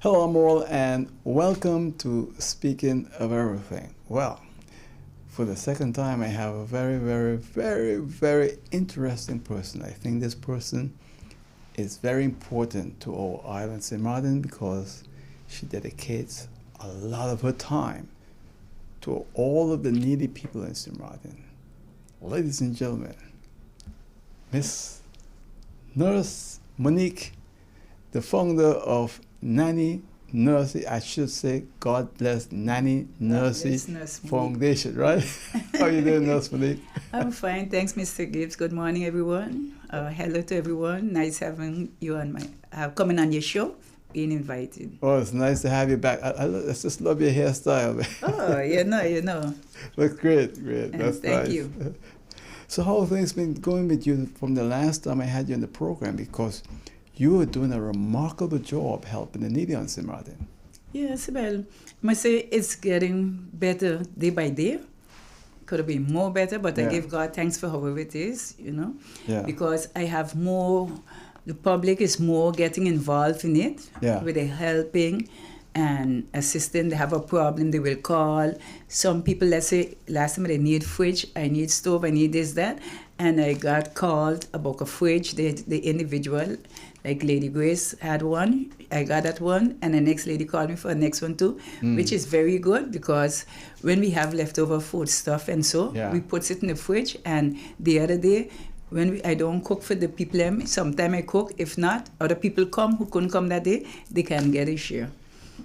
Hello, I'm Earl, and welcome to Speaking of Everything. Well, for the second time, I have a very interesting person. I think this person is very important to our island, St. Martin, because she dedicates a lot of her time to all of the needy people in St. Martin. Ladies and gentlemen, Miss Nurse Monique, the founder of Nanny Nursy, I should say, God bless Nanny Nursy Foundation, right? How are you doing, Nurse Monique? I'm fine, thanks, Mr. Gibbs. Good morning, everyone. Hello to everyone. Nice having you on coming on your show, being invited. Oh, it's nice to have you back. I just love your hairstyle. Oh, you know. Looks great. That's thank nice. you. So how have things been going with you from the last time I had you in the program? Because you were doing a remarkable job helping the needy on St. Martin. Yes, well, I must say it's getting better day by day. Could have been more better, but I give God thanks for however it is, Yeah. because I have more, the public is more getting involved in it, with the helping and assisting. They have a problem, they will call. Some people, let's say, last time they need fridge, I need stove, I need this, that, and I got called about a fridge, the individual, like Lady Grace had one, I got that one, and the next lady called me for the next one too, which is very good because when we have leftover food stuff and so, we put it in the fridge, and the other day, when I don't cook for the people, sometimes I cook, if not, other people come who couldn't come that day, they can get a share.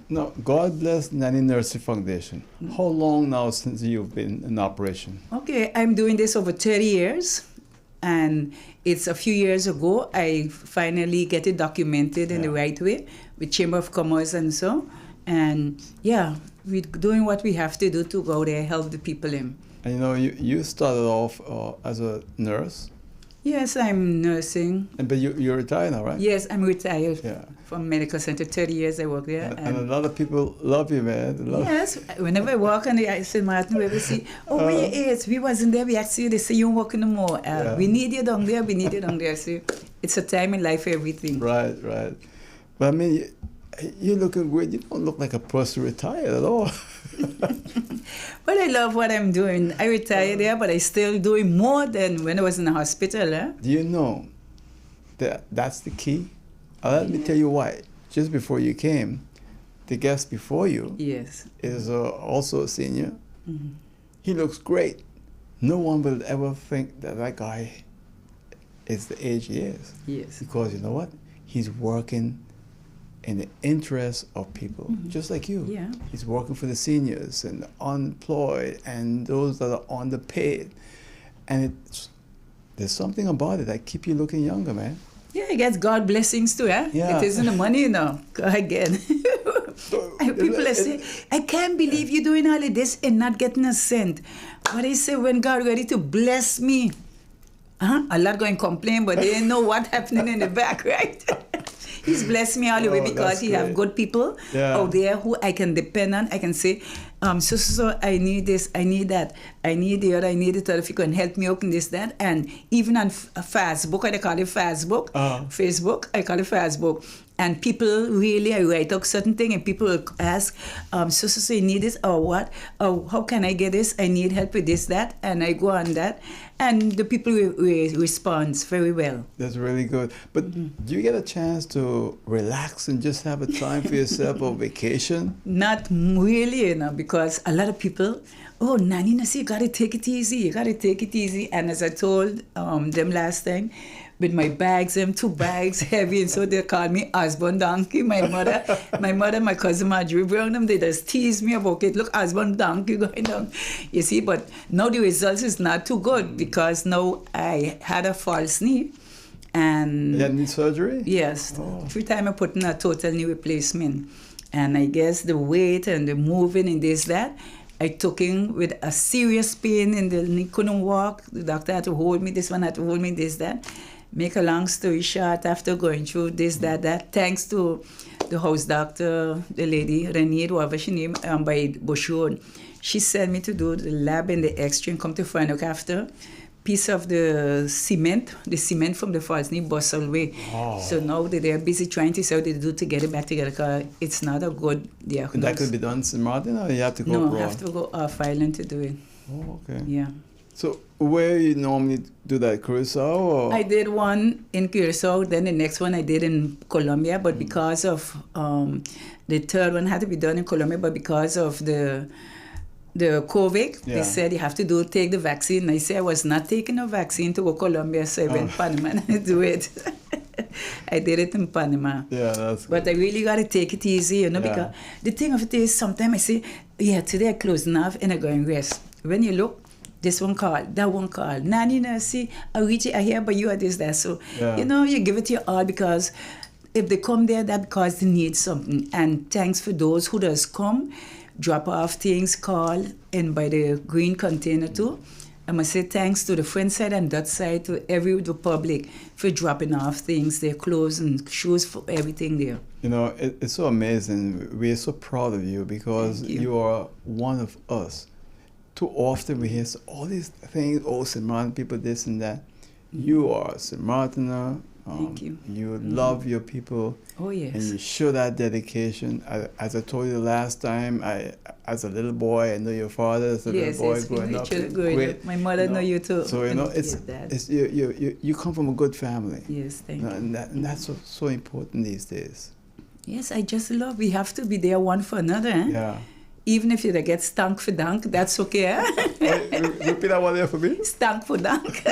Now, God bless Nanny Nursy Foundation. How long now since you've been in operation? Okay, I'm doing this over 30 years. And it's a few years ago, I finally get it documented in the right way with Chamber of Commerce and so. And we're doing what we have to do to go there, help the people in. And you started off as a nurse? Yes, I'm nursing. But you're retired now, right? Yes, I'm retired from medical center. 30 years I work there. And a lot of people love you, man. Yes, whenever I walk on the St. Martin, we see, where you is? We wasn't there, we actually, they say, you're working no more. We need you down there, So it's a time in life for everything. Right. But I mean, you're looking great. You don't look like a person retired at all. But I love what I'm doing. I retired there, but I still doing more than when I was in the hospital. Do you know that that's the key? Let me tell you why. Just before you came, the guest before you is also a senior. Mm-hmm. He looks great. No one will ever think that guy is the age he is. Yes. Because you know what? He's working in the interest of people, just like you. Yeah. He's working for the seniors and the unemployed and those that are underpaid. And there's something about it that keep you looking younger, man. Yeah, I guess God blessings too, eh? Yeah. It isn't the money, Go again. People say, I can't believe you're doing all of this and not getting a cent. But I say, when God ready to bless me, a lot going to complain, but they didn't know what's happening in the back, right? He's blessed me all the way because he have good people out there who I can depend on. I can say, so I need this, I need that, I need the other, I need it, if you can help me out in this, that. And even on Facebook, I call it Facebook, Facebook, I call it Facebook. And people really, I write out certain thing and people will ask, so you need this or what? Or how can I get this? I need help with this, that. And I go on that. And the people respond very well. That's really good. But do you get a chance to relax and just have a time for yourself or vacation? Not really, because a lot of people, Nanny Nursy, you got to take it easy. And as I told them last time, with my bags, 2 bags heavy, and so they call me husband donkey. My mother, my cousin Marjorie Brown, they just tease me about it. Look, husband donkey going down. You see, but now the results is not too good because now I had a false knee. And you had knee surgery? Yes. 3 times I put in a total knee replacement. And I guess the weight and the moving and this, that, I took in with a serious pain in the knee, couldn't walk. The doctor had to hold me, this one had to hold me, this, that. Make a long story short, after going through this, that, thanks to the house doctor, the lady, Renee, whatever she named, by Bush Road, she sent me to do the lab and the X-ray and come to find out after. piece of the cement from the falls need bust away. Oh. So now they're busy trying to see how they do to get it back together, because it's not a good diagnosis. That could be done in St. Martin, or you have to go abroad? No, I have to go off island to do it. Oh, okay. Yeah. So where you normally do that, Curacao? Or? I did one in Curacao, then the next one I did in Colombia, but because of the third one had to be done in Colombia, but because of the COVID, they said you have to take the vaccine. I said I was not taking a vaccine to go to Colombia, so I went to Panama and do it. I did it in Panama. Yeah, that's good. But I really got to take it easy, because the thing of it is, sometimes I say, today I close enough and I go and rest. When you look, this one call, that one call, Nanny Nursy, I hear about you at this, that. So, you give it your all, because if they come there, that's because they need something. And thanks for those who does come, drop off things, call, and by the green container too. I must say thanks to the French side and Dutch side, to the public for dropping off things, their clothes and shoes, for everything there. It's so amazing. We're so proud of you, because you are one of us. Too often we hear all these things, St. Martin people, this and that. You are a St. Martiner. Thank you. You love your people. Oh, yes. And you show that dedication. As I told you last time, as a little boy, I know your father as a little boy growing up. My mother know you too. So, it's you come from a good family. Yes, thank you. And that's so important these days. Yes, I just love, we have to be there one for another. Yeah. Even if you get stank for dunk, that's okay. Repeat that one there for me. Stank for dunk.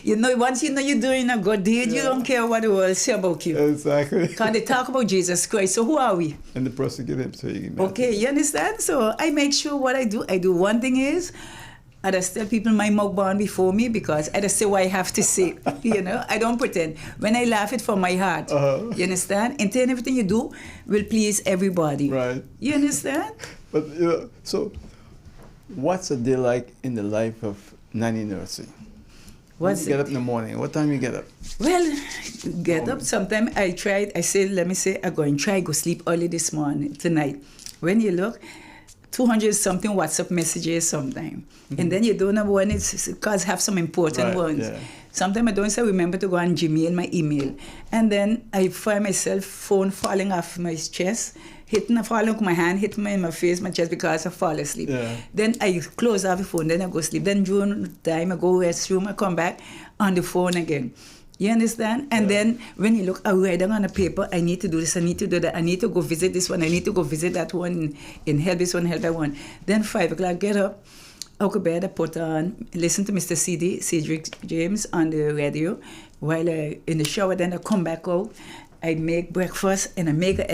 Once you're doing a good deed, you don't care what the world say about you. Exactly. Because they talk about Jesus Christ, so who are we? And the prosecute him, so you can Okay, you understand? So I make sure what I do one thing is, I just tell people my mouth born before me, because I just say what I have to say. I don't pretend. When I laugh, it from my heart. You understand? And then everything you do will please everybody. Right. You understand? But, so what's a day like in the life of Nanny Nursy? When you get up in the morning, what time you get up? Well, get up sometime. I go and try go sleep early this morning, tonight. When you look, 200 something WhatsApp messages sometime. And then you don't know when it's, because have some important ones. Yeah. Sometimes I don't remember to go on Gmail, my email. And then I find myself phone falling off my chest, falling off my hand, hitting me in my face, my chest, because I fall asleep. Yeah. Then I close off the phone, then I go sleep. Then during the time I go restroom, I come back on the phone again. You understand? And then when you look, I write down on a paper, I need to do this, I need to do that, I need to go visit this one, I need to go visit that one, in help this one, help that one. Then 5 o'clock, get up, I go to bed, I put on, listen to Mr. Cedric James on the radio while I in the shower. Then I come back out, I make breakfast, and I make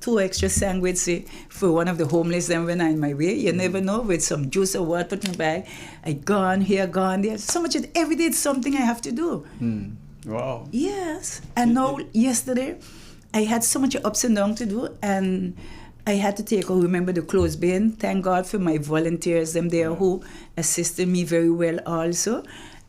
two extra sandwiches for one of the homeless. Then when I'm on my way, you never know, with some juice or water, put in my bag. I gone here, gone there. So much, every day it's something I have to do. Wow. Yes. And now, yesterday, I had so much ups and downs to do, and I had to remember the clothes bin. Thank God for my volunteers, them there who assisted me very well also.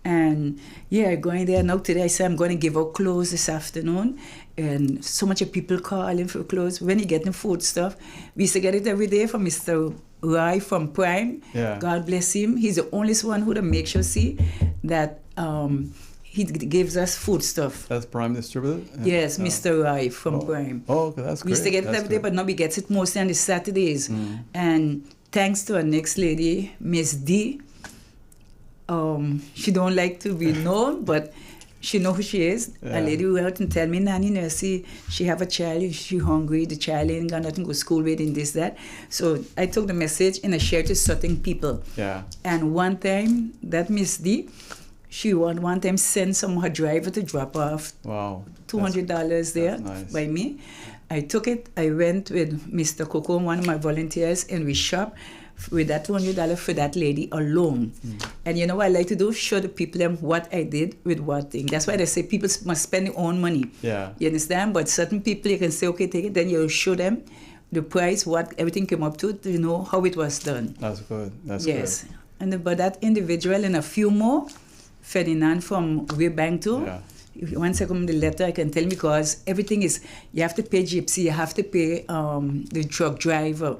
And going there now today, I said I'm going to give out clothes this afternoon. And so much of people calling for clothes. When you get the food stuff, we used to get it every day from Mr. Rai from Prime. Yeah. God bless him. He's the only one who makes sure see that he gives us food stuff. That's Prime Distributor? Yes, Mr. Rai from Prime. Oh, okay, that's great. We used to get it every day, but now we get it mostly on the Saturdays. And thanks to our next lady, Miss D. She don't like to be known, but she know who she is. A lady who out and tell me, Nanny Nursy, she have a child, she hungry, the child ain't got nothing to go to school with, and this, that. So I took the message and I shared to certain people. Yeah. And one time, that Miss D, she one time sent her driver to drop off $200 there by me. I took it. I went with Mr. Coco, one of my volunteers, and we shopped with that $200 for that lady alone. And you know what I like to do? Show the people them what I did with what thing. That's why they say people must spend their own money. Yeah. You understand? But certain people, you can say, okay, take it. Then you show them the price, what everything came up to you know how it was done. That's good. That's yes. Good. And but that individual and a few more, Ferdinand from Webank too. Yeah. Once I come in the letter, I can tell because everything is, you have to pay gypsy, you have to pay the truck driver.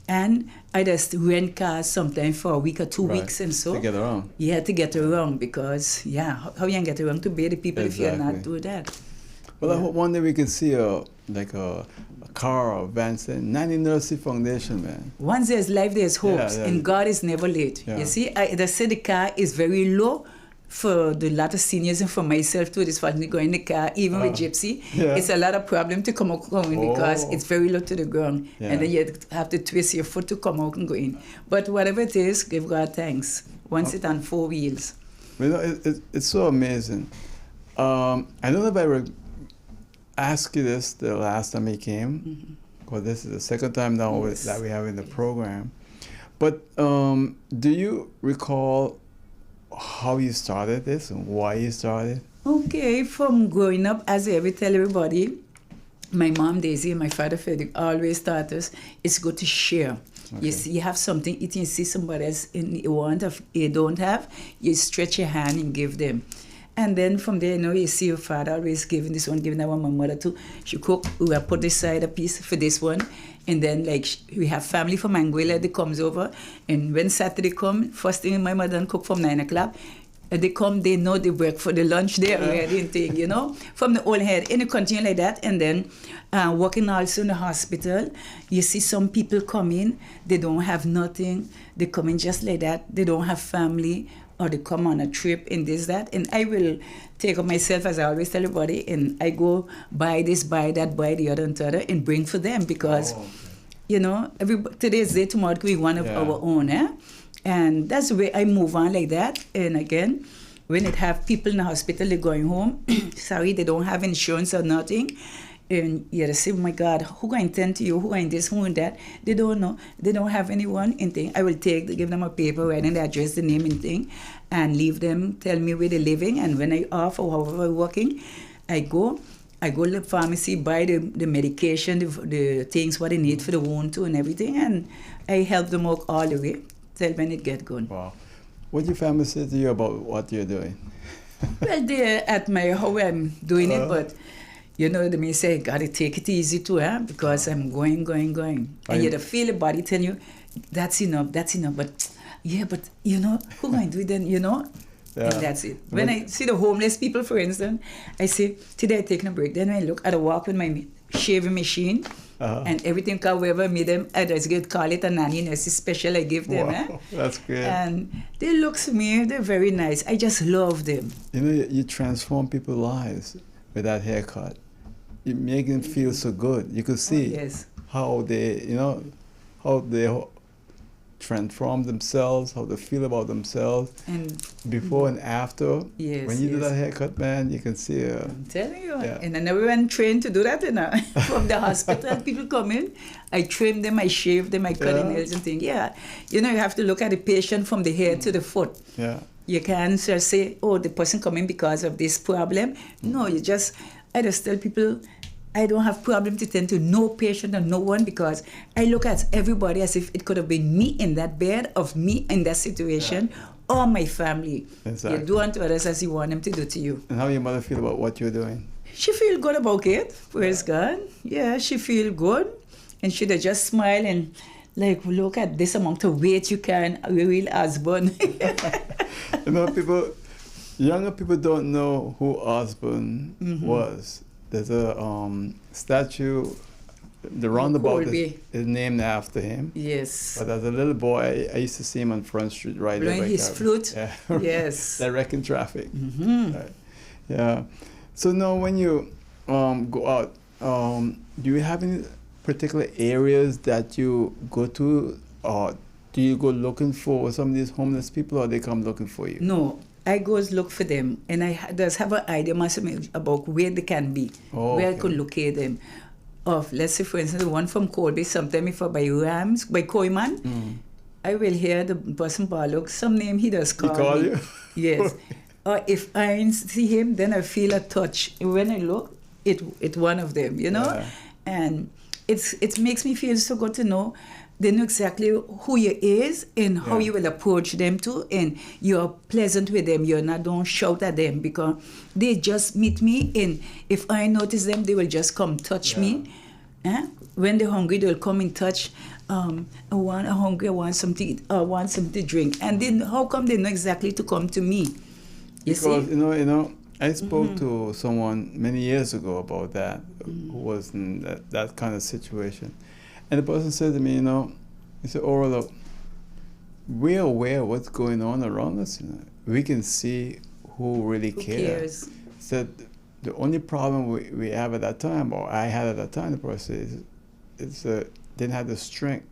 And I just rent cars sometimes for a week or 2 weeks and so. To get around. Yeah, to get around because, how you can get around to pay the people if you're not doing that? Well, I hope one day we can see a car or a van saying Nanny Nursy Foundation, man. Once there's life, there's hopes, and God is never late. Yeah. You see, they say the car is very low for the lot of seniors and for myself too. This family going in the car, even with Gypsy, it's a lot of problem to come out going because it's very low to the ground, and then you have to twist your foot to come out and go in. But whatever it is, give God thanks. Once it's on 4 wheels. You know, it's so amazing. I don't know if I asked you this the last time he came, because this is the second time now that we have in the program. But do you recall how you started this and why you started? Okay, from growing up, as I ever tell everybody, my mom Daisy and my father Frederick always taught us it's good to share. Okay. You see, you have something, you see somebody else you don't have, you stretch your hand and give them. And then from there, you see your father always giving this one, giving that one, my mother too. She cook, we will put this side a piece for this one. And then we have family from Anguilla that comes over. And when Saturday come, first thing my mother cook from 9 o'clock. And they come, they know they work for the lunch there already and thing, from the old head. And you continue like that. And then working also in the hospital, you see some people come in, they don't have nothing. They come in just like that. They don't have family. Or they come on a trip and this, that. And I will take up myself, as I always tell everybody, and I go buy this, buy that, buy the other and the other, and bring for them because, today's day, tomorrow we one of our own. And that's the way I move on like that. And again, when it have people in the hospital, they're going home, sorry, they don't have insurance or nothing. And you say, oh my God, who going to tend to you? Who going this, who and that? They don't know. They don't have anyone and thing. I will give them a paper, write in the address, the name and thing, and leave them, tell me where they're living. And when I off or however I'm working, I go to the pharmacy, buy the medication, the things what they need for the wound too and everything. And I help them out all the way till when it get good. Wow. What did your family say to you about what you're doing? Well, they admire how I'm doing it, but they may say, gotta take it easy too, because I'm going. And you feel the body tell you, that's enough. But, who going to do it then, And that's it. When I see the homeless people, for instance, I say, today I'm taking a break. Then I look, I walk with my shaving machine, and everything, however I meet them, I just call it a Nanny Nursy special I give them. Wow, that's great. And they look to me, they're very nice. I just love them. You transform people's lives with that haircut. You make them feel so good. You could see how they, how they transform themselves, how they feel about themselves, and before and after. Yes, when you do that haircut, man, you can see. I'm telling you, and I never went trained to do that. From the hospital, people come in, I trim them, I shave them, I cut the nails and things. Yeah, you have to look at the patient from the head to the foot. Yeah, you can't just say, oh, the person coming because of this problem. No, I just tell people, I don't have problem to tend to no patient or no one because I look at everybody as if it could have been me in that bed, of me in that situation, or my family. Exactly. You do unto others as you want them to do to you. And how your mother feel about what you're doing? She feel good about it, praise God. Yeah, she feel good. And she'd just smile and look at this amount of weight you carry, a real husband. Younger people don't know who husband was. There's a statue, the roundabout is named after him. Yes. But as a little boy, I used to see him on Front Street right there. Blowing his flute. Yeah. Yes. Directing traffic. Right. Yeah. So now when you go out, do you have any particular areas that you go to, or do you go looking for some of these homeless people, or they come looking for you? No. I go look for them, and I just have an idea about where they can be, where I could locate them. Let's say, for instance, the one from Colby, sometime if I by Koyman, I will hear the person look, some name he does call me. He call you? Yes. Or if I see him, then I feel a touch. When I look, it's one of them, And it makes me feel so good to know they know exactly who you is and how you will approach them too, and you're pleasant with them. Don't shout at them because they just meet me, and if I notice them, they will just come touch me When they're hungry, they'll come in touch. I'm hungry, I want something to eat, I want something to drink. And then how come they know exactly to come to me? Because, I spoke to someone many years ago about that, who was in that kind of situation. And the person said to me, he said, "Oh, look, we're aware of what's going on around us. We can see who really cares." Said the only problem we have at that time, or I had at that time, the person is didn't have the strength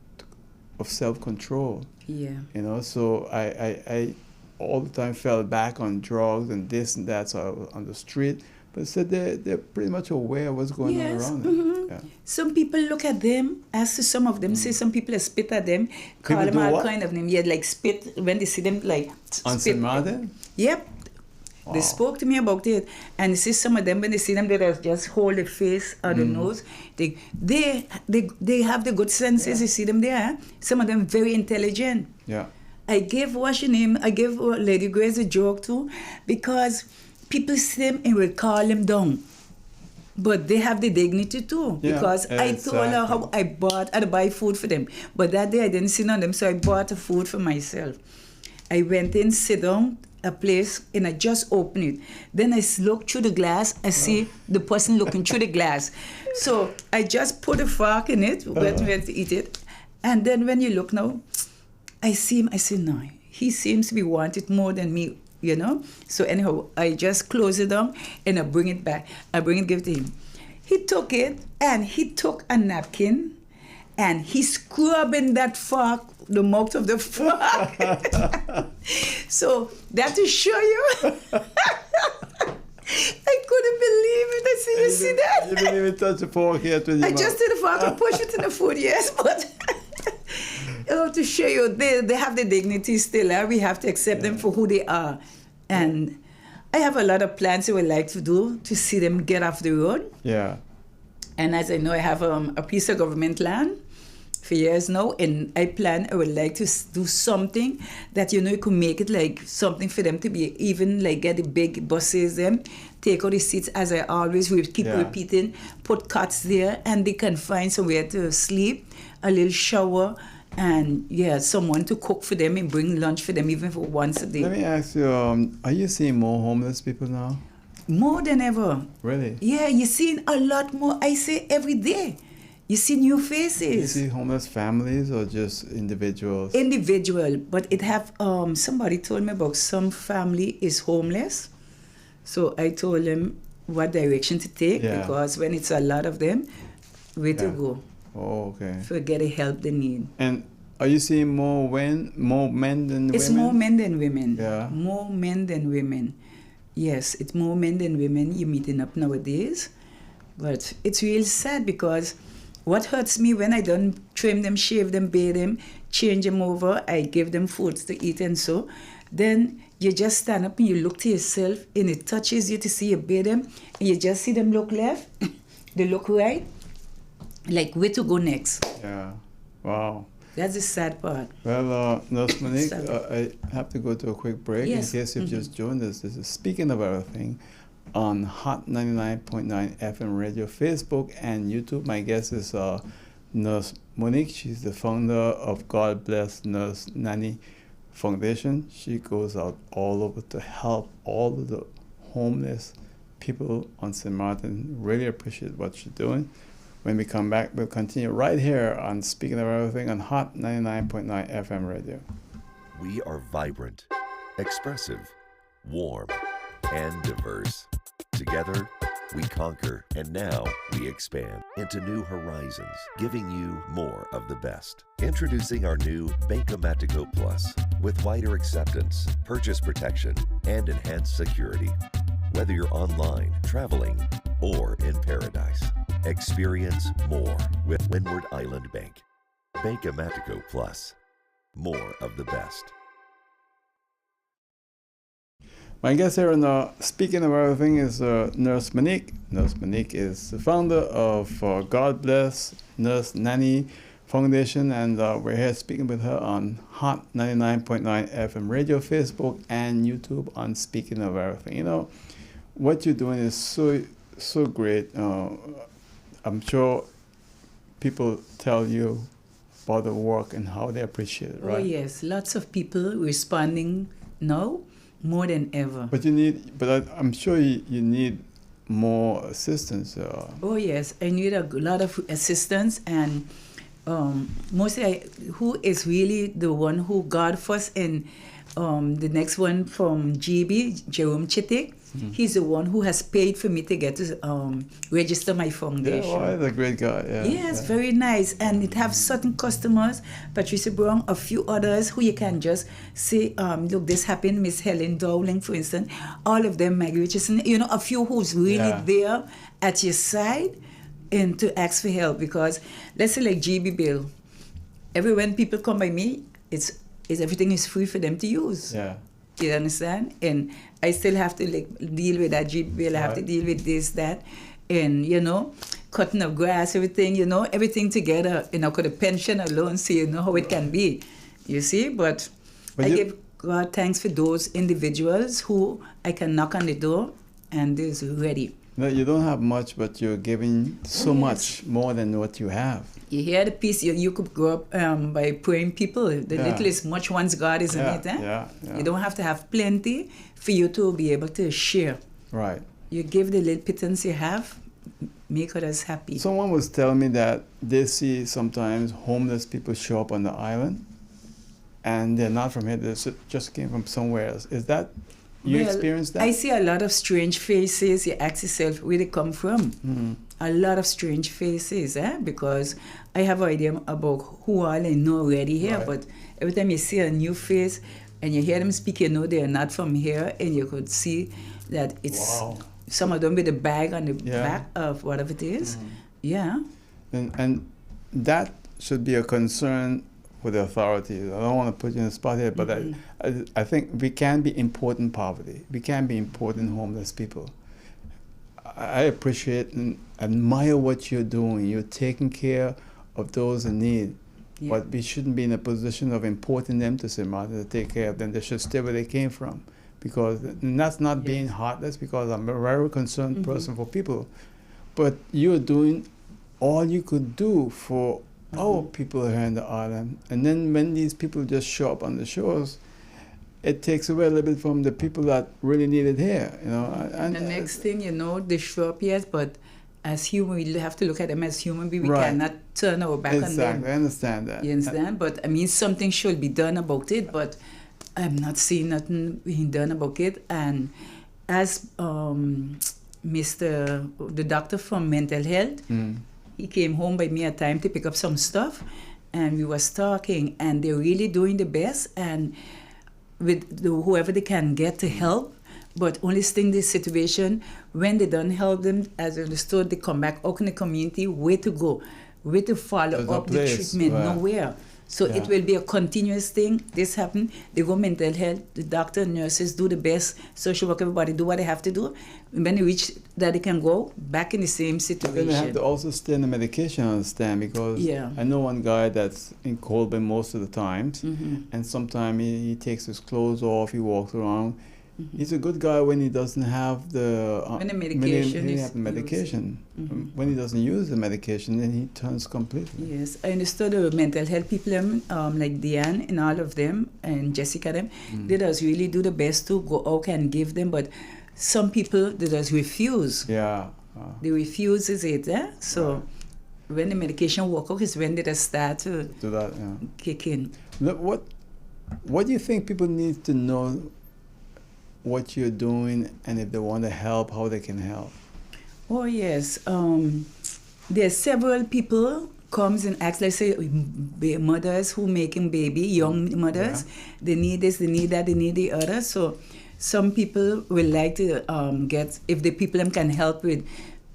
of self-control. Yeah. So I all the time fell back on drugs and this and that, so I was on the street. But said they're pretty much aware of what's going on around them. Yeah. Some people look at them, as to some of them say some people spit at them, call People them do all what? kind of name. Yeah, like spit when they see them like On spit. St. Martin? Yep. Wow. They spoke to me about it, and they see some of them when they see them, they just hold the face or the nose. They have the good senses. You see them there. Some of them very intelligent. Yeah. I gave Lady Grace a joke too, because people see them and will call them down. But they have the dignity too, because I told her how I buy food for them. But that day I didn't sit on them, so I bought the food for myself. I went in, sit down, a place, and I just opened it. Then I look through the glass, I see the person looking through the glass. So I just put a fork in it, went to eat it. And then when you look now, I see him, I say, no, he seems to be wanted more than me, So anyhow, I just close it down and I bring it back. Give it to him. He took it and he took a napkin and he scrubbing that fork, the mouth of the fork. So that to show you. I couldn't believe it. I said, you see that? You didn't even touch the fork yet with your mouth. Just did the fork and push it in the food, yes, but to show you, they have the dignity still. We have to accept them for who they are. And I have a lot of plans I would like to do to see them get off the road. Yeah. And as I know, I have a piece of government land for years now, and I would like to do something that, you could make it like something for them to be, even like get the big buses, take out the seats, as I always keep repeating, put cots there, and they can find somewhere to sleep, a little shower, and someone to cook for them and bring lunch for them, even for once a day. Let me ask you, are you seeing more homeless people now? More than ever. Really? Yeah, you're seeing a lot more. I say every day. You see new faces. You see homeless families or just individuals? Individual, but it have somebody told me about some family is homeless. So I told them what direction to take, because when it's a lot of them, where to go. Oh, okay. For get the help they need. And are you seeing more men than women? It's more men than women. Yeah. More men than women. Yes, it's more men than women you're meeting up nowadays. But it's real sad, because what hurts me when I don't trim them, shave them, bathe them, change them over, I give them foods to eat and so, then you just stand up and you look to yourself and it touches you to see you bathe them and you just see them look left, they look right, like where to go next. Yeah. Wow. That's the sad part. Well, Nurse Monique, I have to go to a quick break. Yes. In case you've just joined us, this is Speaking of Everything on Hot 99.9 FM radio, Facebook, and YouTube. My guest is Nurse Monique. She's the founder of God Bless Nurse Nanny Foundation. She goes out all over to help all of the homeless people on St. Martin. Really appreciate what she's doing. When we come back, we'll continue right here on Speaking of Everything on Hot 99.9 FM radio. We are vibrant, expressive, warm, and diverse. Together, we conquer, and now we expand into new horizons, giving you more of the best. Introducing our new Bankomatico Plus with wider acceptance, purchase protection, and enhanced security. Whether you're online, traveling, or in paradise, experience more with Windward Island Bank. Bankomatico Plus. More of the best. My guest here on Speaking of Everything is Nurse Monique. Nurse Monique is the founder of God Bless Nurse Nanny Foundation, and we're here speaking with her on Hot 99.9 FM radio, Facebook, and YouTube on Speaking of Everything. You know, what you're doing is so great. I'm sure people tell you about the work and how they appreciate it, right? Oh yes, lots of people responding now more than ever. But I'm sure you need more assistance. Oh yes, I need a lot of assistance, and mostly who is really the one who got first, and the next one from GB, Jerome Chittick. He's the one who has paid for me to get to register my foundation. Yeah, well, he's a great guy. Yeah, Yes, yeah. very nice. And it have certain customers, Patricia Brown, a few others who you can just say, look, this happened, Miss Helen Dowling, for instance. All of them, Maggie Richardson, a few who's really there at your side and to ask for help. Because let's say like GB Bill, when people come by me, it's everything is free for them to use. Yeah. You understand? And I still have to deal with that GB bill. I have to deal with this, that, and cutting of grass, everything. Everything together. Could a pension alone, so you know how it can be. You see, but I give God thanks for those individuals who I can knock on the door and they're ready. No, you don't have much, but you're giving so much more than what you have. You hear the piece, you could grow up by praying people. The little is much one's God, isn't it? Eh? Yeah. You don't have to have plenty for you to be able to share. Right. You give the little pittance you have, make others happy. Someone was telling me that they see sometimes homeless people show up on the island and they're not from here, they just came from somewhere else. Is that, you experience that? I see a lot of strange faces. You ask yourself where they come from. Mm-hmm. A lot of strange faces, because I have an idea about who all I know already here, but every time you see a new face and you hear them speak, you know they're not from here, and you could see that it's some of them with a bag on the back of whatever it is. Mm-hmm. Yeah. And that should be a concern for the authorities. I don't want to put you in the spot here, but I think we can be important poverty. We can be important homeless people. I appreciate and admire what you're doing. You're taking care of those in need. Yeah. But we shouldn't be in a position of importing them to Somalia to take care of them. They should stay where they came from. And that's not being heartless, because I'm a very concerned person for people. But you're doing all you could do for our people here in the island. And then when these people just show up on the shores, it takes away a little bit from the people that really need it here, And the next thing, they show up, yes, but as human, we have to look at them as human beings. We cannot turn our back on them. Exactly, I understand that. You understand? But, something should be done about it, but I'm not seeing nothing being done about it. And as the doctor from mental health, he came home by me at time to pick up some stuff, and we was talking, and they're really doing the best, and with whoever they can get to help, but only sting this situation, when they don't help them, as I understood, they come back out in the community, where to go, where to follow up the treatment, nowhere. So it will be a continuous thing. This happened, they go mental health, the doctor, nurses do the best, social work, everybody do what they have to do. When they reach that, they can go back in the same situation. Then they have to also stay on the medication, I understand, because I know one guy that's in Colburn most of the times, and sometimes he takes his clothes off, he walks around. He's a good guy when he doesn't have the medication. When he doesn't use the medication, then he turns completely. Yes, I understood the mental health people, like Diane and all of them, and Jessica, them, they does really do the best to go out and give them, but some people, they just refuse. Yeah. They refuse it, So when the medication work out is when they just start to do that, kick in. What do you think people need to know what you're doing, and if they want to help, how they can help? Oh yes, there's several people comes and acts, let's say mothers who making baby, young mothers, they need this, they need that, they need the other. So some people will like to get, if the people can help with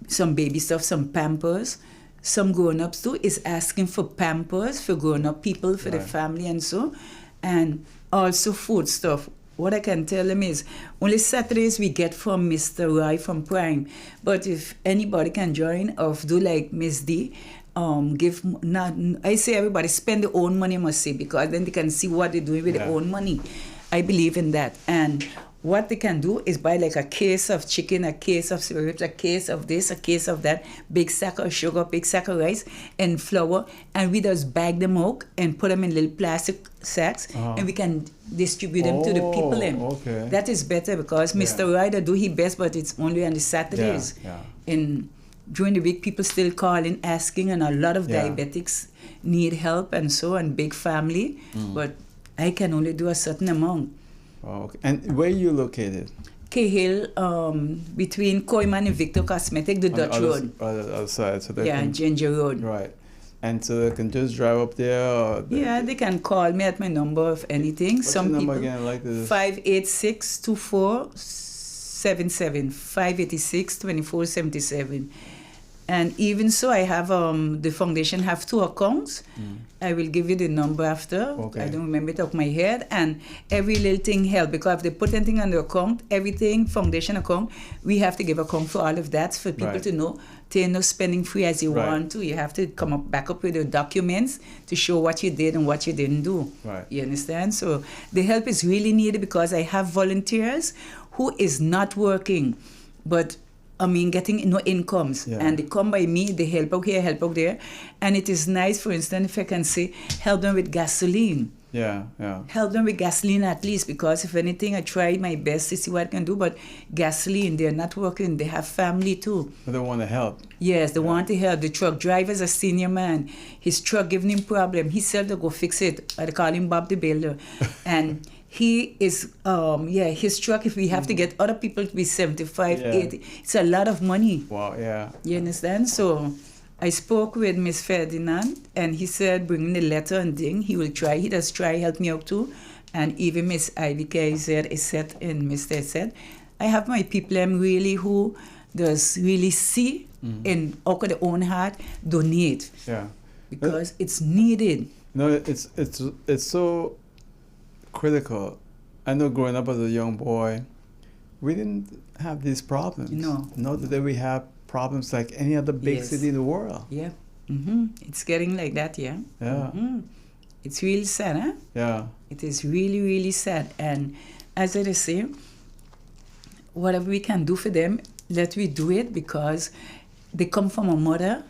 some baby stuff, some Pampers. Some grown-ups too is asking for Pampers for grown-up people, for the family and so, and also food stuff. What I can tell them is, only Saturdays we get from Mr. Roy from Prime. But if anybody can join or do like Miss D, I say everybody spend their own money, I must say, because then they can see what they're doing with their own money. I believe in that. And what they can do is buy like a case of chicken, a case of ribs, a case of this, a case of that, big sack of sugar, big sack of rice, and flour, and we just bag them out and put them in little plastic sacks, and we can distribute them to the people. Okay. That is better because Mr. Ryder do his best, but it's only on the Saturdays. And during the week, people still calling, asking, and a lot of diabetics need help and so, and big family, but I can only do a certain amount. Oh, okay. And where are you located? Cahill, between Koyman and Victor Cosmetic, the Dutch Road. On the other side. So Ginger Road. Right. And so they can just drive up there? Or they can call me at my number of anything. What's Some your number people, again? Like this? 586-2477. 586-2477. And even so, I have the foundation have 2 accounts. I will give you the number after. Okay. I don't remember it off my head. And every little thing helps because if they put anything on the account, everything foundation account, we have to give account for all of that for people to know. They're not spending free as you want to. You have to come back up with the documents to show what you did and what you didn't do. Right. You understand? So the help is really needed because I have volunteers who is not working, but getting no incomes. And they come by me, they help out here, help out there. And it is nice, for instance, if I can say, help them with gasoline. Help them with gasoline at least, because if anything, I try my best to see what I can do. But gasoline, they're not working, they have family too. But they want to help. Yes, they want to help. The truck driver's a senior man. His truck giving him problem. He said to go fix it. I call him Bob the Builder. And he is, his truck, if we have to get other people to be 75, 80, it's a lot of money. Wow, yeah. You understand? So I spoke with Miss Ferdinand, and he said, bring the letter and thing. He will try. He does try help me out too. And even Miss IVK said, and Mr. said, I have my people really who does really see and out of their own heart donate. Because it's needed. No, it's so critical. I know growing up as a young boy, we didn't have these problems. Not that we have problems like any other big city in the world. It's getting like that, It's really sad, huh? It is really, really sad. And as I say, whatever we can do for them, let we do it, because they come from a mother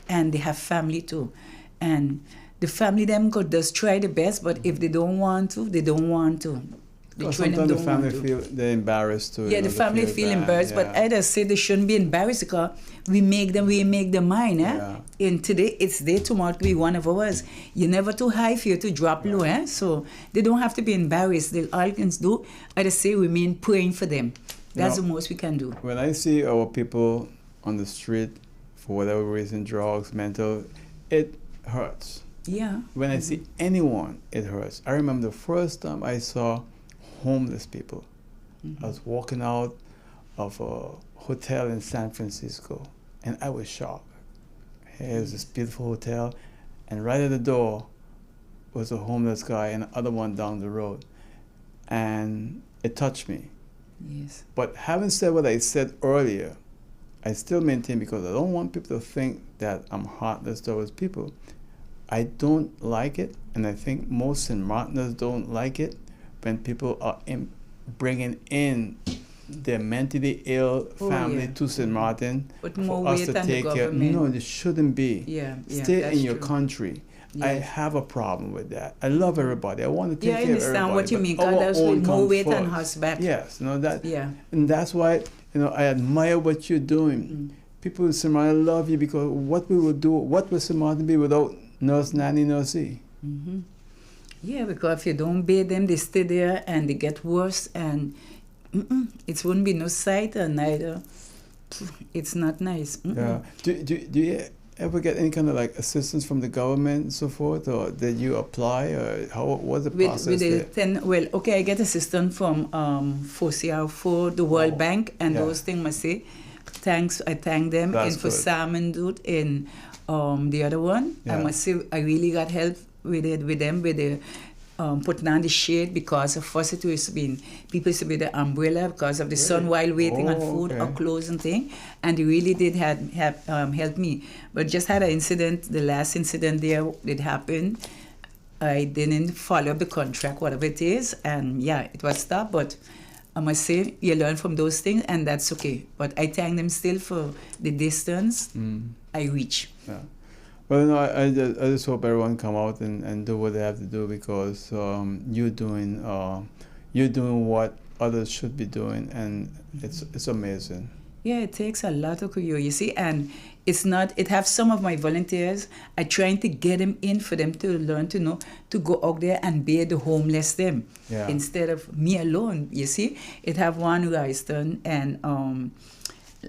and they have family too. And the family them could just try the best, but if they don't want to, they don't want to. Sometimes the family feel they're embarrassed too. The family feel embarrassed, but I just say they shouldn't be embarrassed because we make them mine. And today it's their, tomorrow it will be one of ours. You're never too high for you to drop low. So they don't have to be embarrassed. All you can do, I just say remain praying for them. That's the most we can do. When I see our people on the street, for whatever reason, drugs, mental, it hurts. When I see anyone, it hurts. I remember the first time I saw homeless people. I was walking out of a hotel in San Francisco, and I was shocked. Here's this beautiful hotel, and right at the door was a homeless guy and another one down the road. And it touched me. But having said what I said earlier, I still maintain, because I don't want people to think that I'm heartless towards people. I don't like it, and I think most St. Martiners don't like it, when people are bringing in their mentally ill family to St. Martin for us to take care. No, it shouldn't be. Stay in your country. I have a problem with that. I love everybody. I want to take care of everybody. I understand what you mean. That's with more weight on horseback. And that's why I admire what you're doing. People in St. Martin love you, because what we would do, what would St. Martin be without Nanny Nursy? Because if you don't bathe them, they stay there and they get worse, and it wouldn't be no sight, and neither. It's not nice. Do you ever get any kind of assistance from the government and so forth, or did you apply, or how was the process there? I get assistance from FOCR, the World Bank, and those things must say. I thank them. That's and for good. Sam and Dude in the other one, I must say I really got help with them with the putting on the shade, because of first it used to be people used to be the umbrella because of the sun while waiting on food or clothes and thing, and they really did help me. But just had an incident, the last incident there did happen. I didn't follow up the contract, whatever it is, and it was stopped. But I must say, you learn from those things, and that's okay. But I thank them still for the distance I reach. Yeah. Well, no, I just hope everyone come out and do what they have to do, because you're doing what others should be doing, and it's amazing. Yeah, it takes a lot of you, you see, and it's not, it have some of my volunteers, I trying to get them in for them to learn to know, to go out there and be the homeless them, instead of me alone, you see. It have one Royston and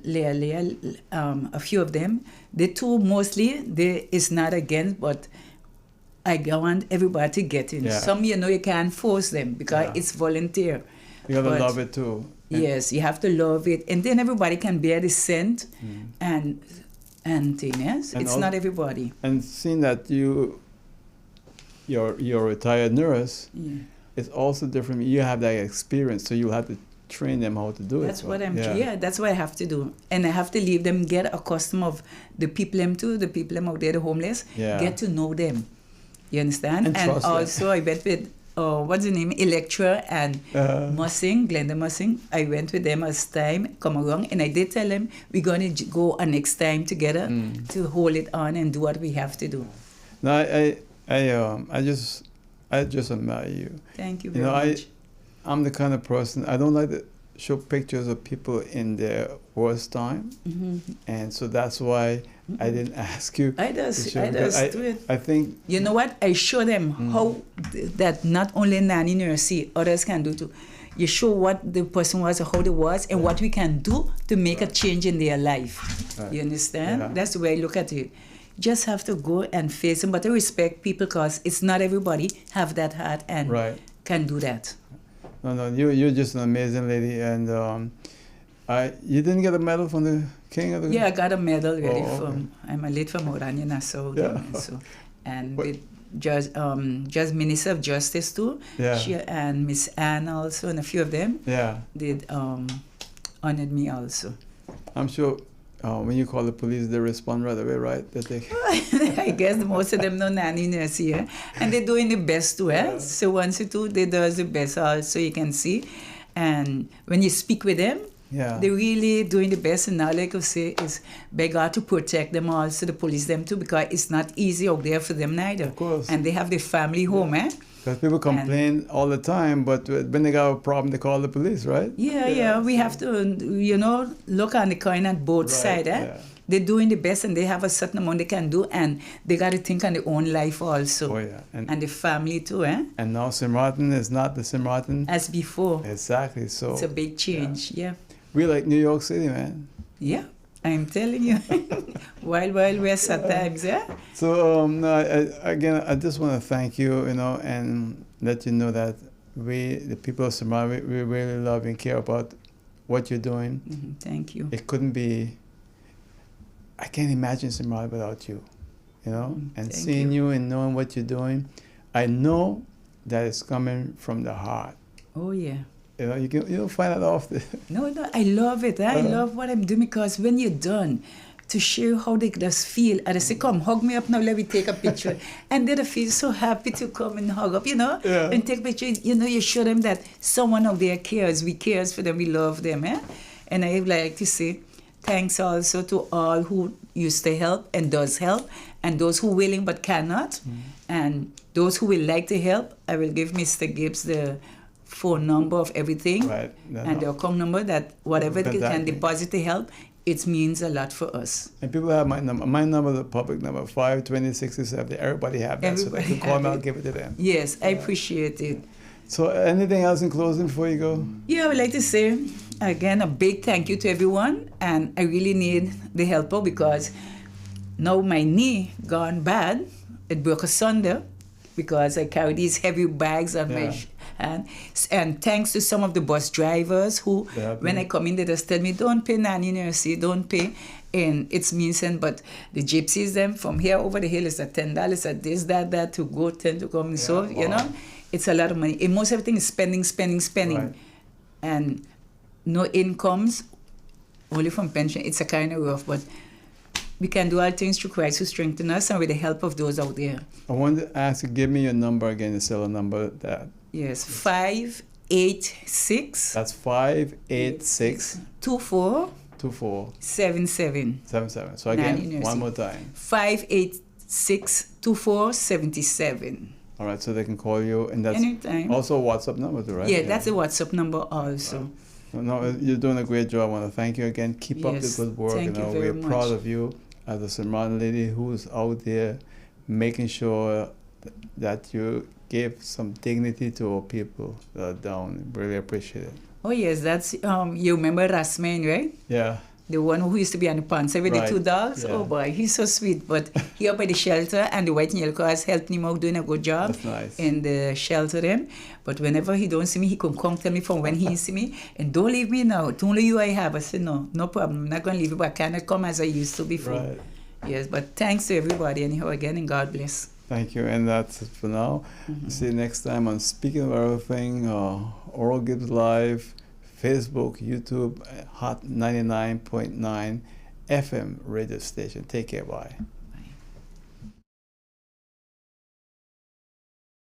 Leah, a few of them. The two mostly, it's not against, but I want everybody to get in. Yeah. Some, you can't force them because it's volunteer. You gotta love it too. Yes, you have to love it, and then everybody can bear the scent, and thing. Yes, and it's not everybody. And seeing that you're a retired nurse, it's also different. You have that experience, so you have to train them how to do That's it. what that's what I have to do, and I have to leave them get accustomed of the people them too, the people them out there, the homeless. Get to know them. You understand? And also, I went with. What's the name? Electra and Mussing, Glenda Mussing. I went with them as time come along, and I did tell them we're going to go a next time together to hold it on and do what we have to do. No, I just admire you. Thank you very much. I'm the kind of person, I don't like to show pictures of people in their worst time, and so that's why I didn't ask you. I do it. I think, you know what? I show them how that not only Nanny Nursy, others can do too. You show what the person was, or how they was, and what we can do to make a change in their life. You understand? Yeah. That's the way I look at it. Just have to go and face them, but I respect people because it's not everybody have that heart and can do that. No, you're just an amazing lady, and you didn't get a medal from the king of the... Yeah, I got a medal really from... I'm a late from Oranje Nassau. And with just Minister of Justice too. She and Miss Anne also, and a few of them did honored me also. I'm sure when you call the police, they respond right away, right? That they... I guess most of them know Nanny Nursy, and they're doing the best too. So once you do, they do the best also, you can see. And when you speak with them, they're really doing the best. And now, like I say, is beg God to protect them also, the police them too, because it's not easy out there for them neither. Of course. And they have their family home, Because people complain all the time, but when they got a problem, they call the police, right? Yeah. We have to, look on the coin at both sides. They're doing the best, and they have a certain amount they can do, and they got to think on their own life also. And the family too, And now St. Martin is not the St. Martin as before. Exactly. So it's a big change. We like New York City, man. Yeah, I'm telling you. Wild West at times, So, I just want to thank you, and let you know that the people of St. Martin, we really love and care about what you're doing. Thank you. It couldn't be, I can't imagine St. Martin without you, and seeing you and knowing what you're doing. I know that it's coming from the heart. Oh, yeah. You don't find that often. No, I love it. I love what I'm doing, because when you're done, to share how they just feel, and they say, come, hug me up now, let me take a picture. And they feel so happy to come and hug up, and take pictures. You show them that someone out there cares. We cares for them. We love them. And I like to say thanks also to all who used to help and does help, and those who willing but cannot. And those who will like to help, I will give Mr. Gibbs the phone number of everything, and the account number, that whatever they can deposit to help, it means a lot for us. And people have my number. My number is the public number, 520-6070. Everybody have that, so they can call me, I'll give it to them. Yes, I appreciate it. So anything else in closing before you go? Yeah, I would like to say, again, a big thank you to everyone, and I really need the help out, because now my knee gone bad. It broke asunder because I carry these heavy bags on my hand. And thanks to some of the bus drivers who, when I come in, they just tell me, don't pay Nanny Nursy, don't pay. And it's means, but the gypsies, them from here over the hill is at $10, at this, that, to go, 10 to come. So, it's a lot of money. And most everything is spending. Right. And no incomes, only from pension. It's a kind of rough, but we can do all things through Christ who strengthen us, and with the help of those out there. I wanted to ask you, give me your number again, the cellular number. That. Yes, 5 586. That's 586 24 24 77. 77. So Nanny again, Nursy. one more time. 586 24 77. All right, so they can call you, and that's Anytime. also a WhatsApp number, too, right? Yeah, that's a WhatsApp number also. No, you're doing a great job. I want to thank you again. Keep up the Yes, good work. thank you very we're proud much. of you as a Sermon lady who's out there making sure that you give some dignity to our people that are down. Really appreciate it. Oh yes, that's you remember Rasman, right? Yeah. The one who used to be on the pants with the Right, 2 dogs. yeah. Oh boy, he's so sweet. But he up at the shelter, and the white and yellow cars helping him out doing a good job. That's nice. In the shelter then. But whenever he don't see me, he come tell me from when he see me. And don't leave me now. It's only you I have. I said, no problem. I'm not going to leave you, but I cannot come as I used to before. Right. Yes, but thanks to everybody anyhow again, and God bless. Thank you, and that's it for now. See you next time on Speaking of Everything, Oral Gibbs Live, Facebook, YouTube, Hot 99.9 FM radio station. Take care, bye.